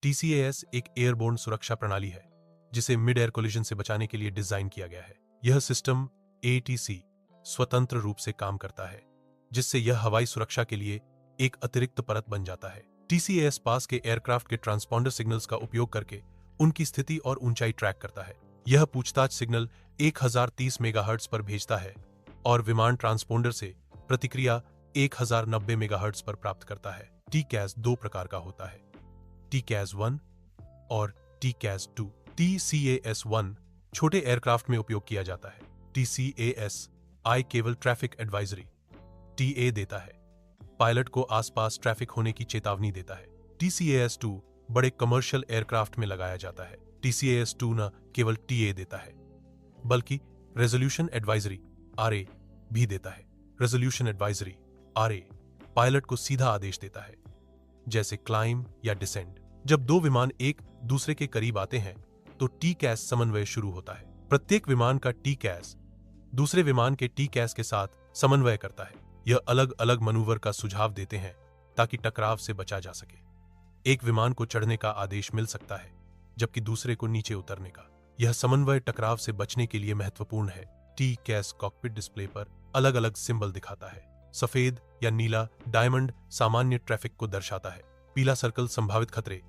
TCAS एक airborne सुरक्षा प्रणाली है जिसे मिड एयर कोलिजन से बचाने के लिए डिजाइन किया गया है। यह सिस्टम ATC स्वतंत्र रूप से काम करता है, जिससे यह हवाई सुरक्षा के लिए एक अतिरिक्त परत बन जाता है। TCAS पास के एयरक्राफ्ट के ट्रांसपॉन्डर सिग्नल्स का उपयोग करके उनकी स्थिति और ऊंचाई ट्रैक करता है। यह पूछताछ सिग्नल 1030 मेगाहर्ट्ज पर भेजता है और विमान ट्रांसपॉन्डर से प्रतिक्रिया 1090 मेगाहर्ट्ज पर प्राप्त करता है। TCAS दो प्रकार का होता है, TCAS 1 और TCAS 2। TCAS 1 छोटे एयरक्राफ्ट में उपयोग किया जाता है। TCAS I केवल ट्रैफिक एडवाइजरी TA देता है, पायलट को आसपास ट्रैफिक होने की चेतावनी देता है। TCAS 2 बड़े कमर्शियल एयरक्राफ्ट में लगाया जाता है। TCAS 2 न केवल TA देता है बल्कि रेजोल्यूशन एडवाइजरी RA भी देता है। रेजोल्यूशन एडवाइजरी RA पायलट को सीधा आदेश देता है, जैसे क्लाइंब या डिसेंड। जब दो विमान एक दूसरे के करीब आते हैं तो TCAS समन्वय शुरू होता है। प्रत्येक विमान का TCAS दूसरे विमान के TCAS के साथ समन्वय करता है। यह अलग अलग मनूवर का सुझाव देते हैं ताकि टकराव से बचा जा सके। एक विमान को चढ़ने का आदेश मिल सकता है जबकि दूसरे को नीचे उतरने का। यह समन्वय टकराव से बचने के लिए महत्वपूर्ण है। TCAS कॉकपिट डिस्प्ले पर अलग अलग सिंबल दिखाता है। सफेद या नीला डायमंड सामान्य ट्रैफिक को दर्शाता है। पीला सर्कल संभावित खतरे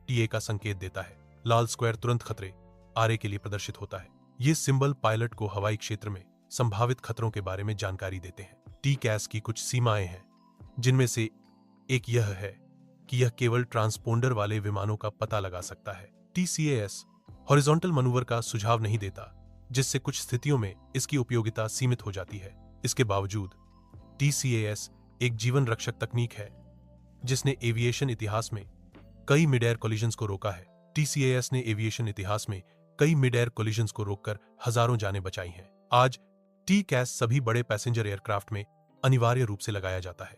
TA का संकेत देता है। लाल स्क्वायर तुरंत खतरे RA के लिए प्रदर्शित होता है। ये सिंबल पायलट को हवाई क्षेत्र में संभावित खतरों के बारे में जानकारी देते हैं। TCAS की कुछ सीमाएं हैं, जिनमें से एक यह है कि यह केवल ट्रांसपोंडर वाले विमानों का पता लगा सकता है। TCAS हॉरिजॉन्टल मनूवर का सुझाव नहीं देता, जिससे कुछ स्थितियों में इसकी उपयोगिता सीमित हो जाती है। इसके बावजूद TCAS एक जीवन रक्षक तकनीक है जिसने एविएशन इतिहास में कई मिड एयर कोलिजन्स को रोका है। TCAS ने एविएशन इतिहास में कई मिड एयर कोलिजन्स को रोककर हजारों जानें बचाई हैं। आज TCAS सभी बड़े पैसेंजर एयरक्राफ्ट में अनिवार्य रूप से लगाया जाता है।